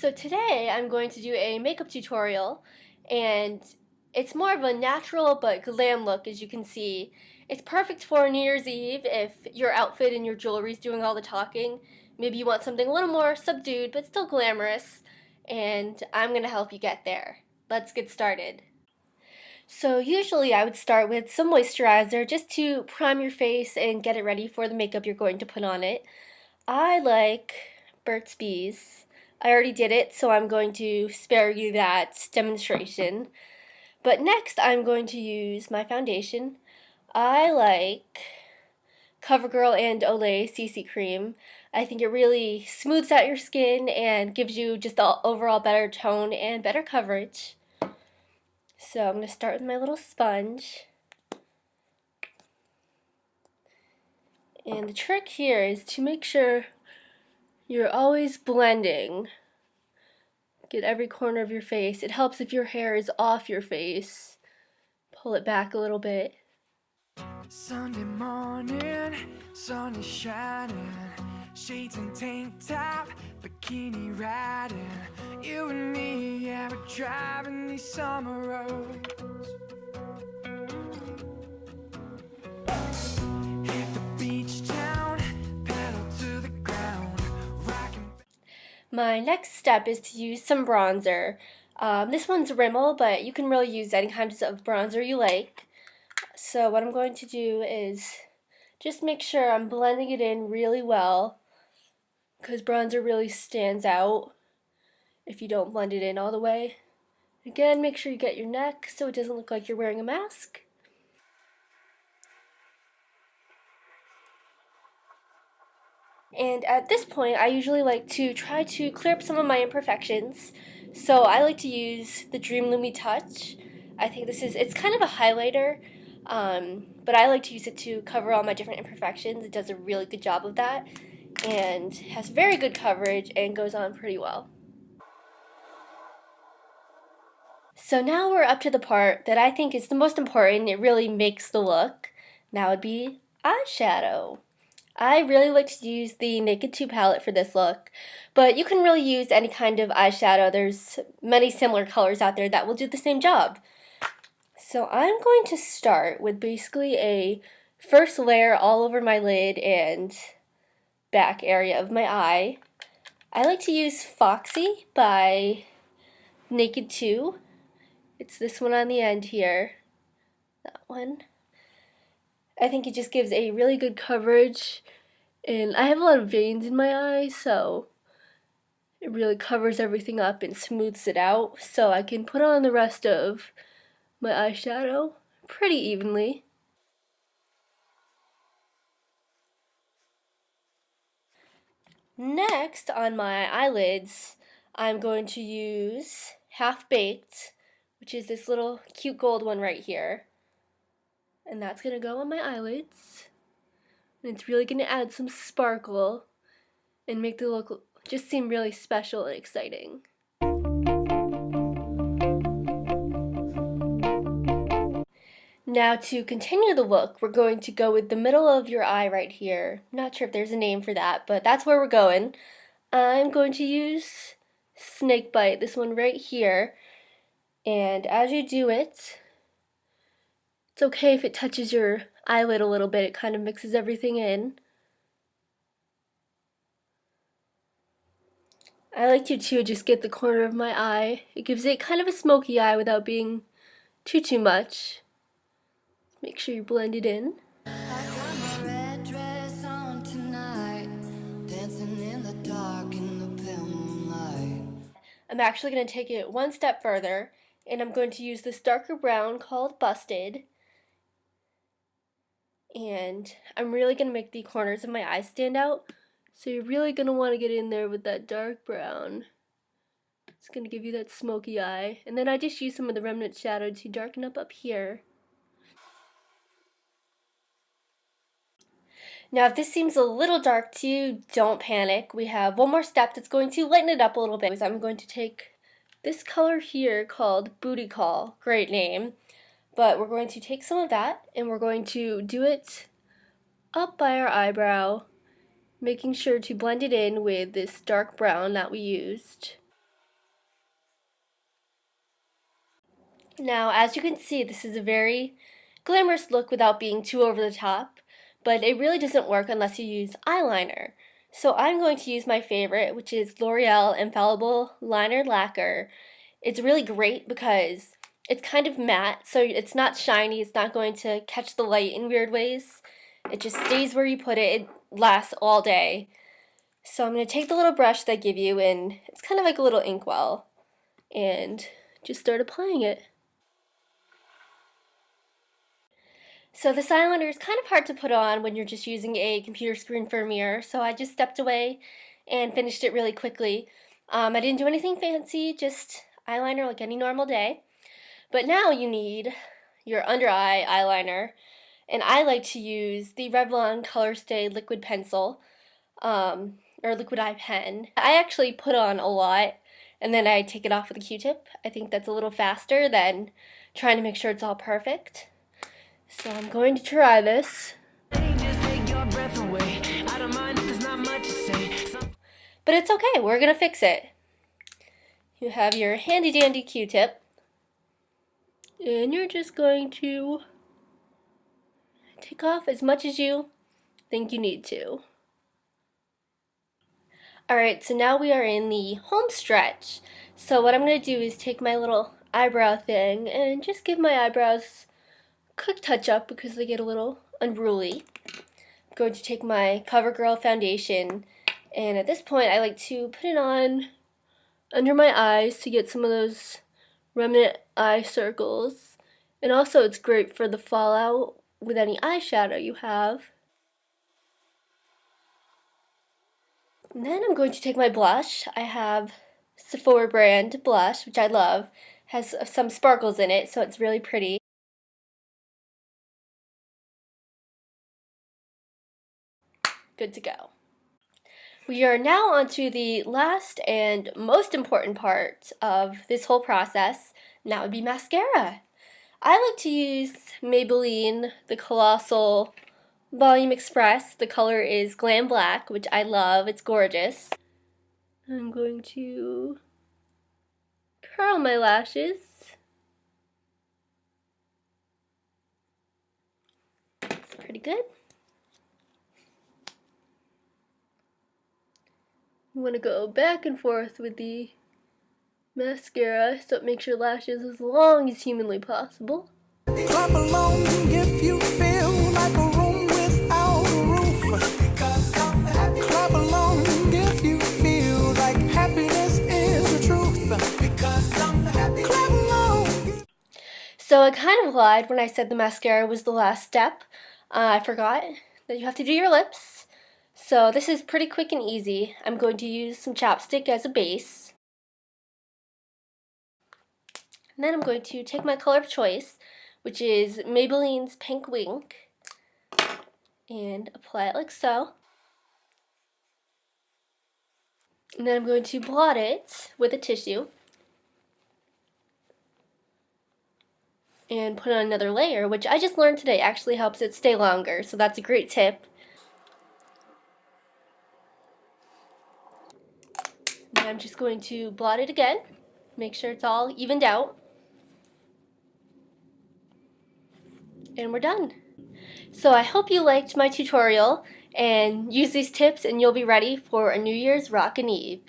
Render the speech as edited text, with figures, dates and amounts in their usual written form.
So today I'm going to do a makeup tutorial, and it's more of a natural but glam look, as you can see. It's perfect for New Year's Eve if your outfit and your jewelry is doing all the talking. Maybe you want something a little more subdued but still glamorous, and I'm going to help you get there. Let's get started. So usually I would start with some moisturizer just to prime your face and get it ready for the makeup you're going to put on it. I like Burt's Bees. I already did it, so I'm going to spare you that demonstration. But next, I'm going to use my foundation. I like CoverGirl and Olay CC Cream. I think it really smooths out your skin and gives you just the overall better tone and better coverage. So I'm going to start with my little sponge. And the trick here is to make sure you're always blending. Get every corner of your face. It helps if your hair is off your face. Pull it back a little bit. Sunday morning, sun is shining, shades and tank top, bikini riding. You and me, yeah, we're driving these summer roads. Hit the beach town, pedal to the ground, rocking. My next step is to use some bronzer. This one's Rimmel, but you can really use any kinds of bronzer you like. So what I'm going to do is just make sure I'm blending it in really well, because bronzer really stands out if you don't blend it in all the way. Again, make sure you get your neck so it doesn't look like you're wearing a mask. And at this point, I usually like to try to clear up some of my imperfections. So I like to use the Dream Lumi Touch. I think it's kind of a highlighter, but I like to use it to cover all my different imperfections. It does a really good job of that, and has very good coverage and goes on pretty well. So now we're up to the part that I think is the most important. It really makes the look. Now would be eyeshadow. I really like to use the Naked 2 palette for this look, but you can really use any kind of eyeshadow. There's many similar colors out there that will do the same job. So I'm going to start with basically a first layer all over my lid and back area of my eye. I like to use Foxy by Naked 2. It's this one on the end here. That one. I think it just gives a really good coverage, and I have a lot of veins in my eye, so it really covers everything up and smooths it out, so I can put on the rest of my eyeshadow pretty evenly. Next, on my eyelids, I'm going to use Half Baked, which is this little cute gold one right here. And that's going to go on my eyelids. And it's really going to add some sparkle and make the look just seem really special and exciting. Now to continue the look, we're going to go with the middle of your eye right here. Not sure if there's a name for that, but that's where we're going. I'm going to use Snakebite, this one right here. And as you do it, it's okay if it touches your eyelid a little bit. It kind of mixes everything in. I like to too just get the corner of my eye. It gives it kind of a smoky eye without being too much. Make sure you blend it in. I'm actually going to take it one step further, and I'm going to use this darker brown called Busted. And I'm really going to make the corners of my eyes stand out. So you're really going to want to get in there with that dark brown. It's going to give you that smoky eye. And then I just use some of the remnant shadow to darken up here. Now if this seems a little dark to you, don't panic. We have one more step that's going to lighten it up a little bit. I'm going to take this color here called Booty Call. Great name. But we're going to take some of that and we're going to do it up by our eyebrow, making sure to blend it in with this dark brown that we used. Now, as you can see, this is a very glamorous look without being too over the top, but it really doesn't work unless you use eyeliner. So I'm going to use my favorite, which is L'Oreal Infallible Liner Lacquer. It's really great because it's kind of matte, so it's not shiny, it's not going to catch the light in weird ways. It just stays where you put it, it lasts all day. So I'm going to take the little brush they give you, and it's kind of like a little inkwell, and just start applying it. So this eyeliner is kind of hard to put on when you're just using a computer screen for a mirror, so I just stepped away and finished it really quickly. I didn't do anything fancy, just eyeliner like any normal day. But now you need your under eye eyeliner, and I like to use the Revlon Color Stay Liquid Pencil, or liquid eye pen. I actually put on a lot, and then I take it off with a Q-tip. I think that's a little faster than trying to make sure it's all perfect. So I'm going to try this. But it's okay, we're gonna fix it. You have your handy dandy Q-tip, and you're just going to take off as much as you think you need to. Alright, so now we are in the home stretch. So what I'm going to do is take my little eyebrow thing and just give my eyebrows a quick touch up because they get a little unruly. I'm going to take my CoverGirl foundation, and at this point I like to put it on under my eyes to get some of those remnant eye circles. And also it's great for the fallout with any eyeshadow you have. And then I'm going to take my blush. I have Sephora brand blush, which I love. Has some sparkles in it, so it's really pretty. Good to go. We are now on to the last and most important part of this whole process, and that would be mascara. I like to use Maybelline, the Colossal Volume Express. The color is Glam Black, which I love. It's gorgeous. I'm going to curl my lashes. It's pretty good. You want to go back and forth with the mascara so it makes your lashes as long as humanly possible. Clap along if you feel like a room without a roof. Clap along if you feel like happiness is the truth. Clap along. So I kind of lied when I said the mascara was the last step. I forgot that you have to do your lips. So this is pretty quick and easy. I'm going to use some chapstick as a base. And then I'm going to take my color of choice, which is Maybelline's Pink Wink, and apply it like so. And then I'm going to blot it with a tissue and put on another layer, which I just learned today actually helps it stay longer, so that's a great tip. And I'm just going to blot it again, make sure it's all evened out, and we're done. So I hope you liked my tutorial and use these tips and you'll be ready for a New Year's Rockin' Eve.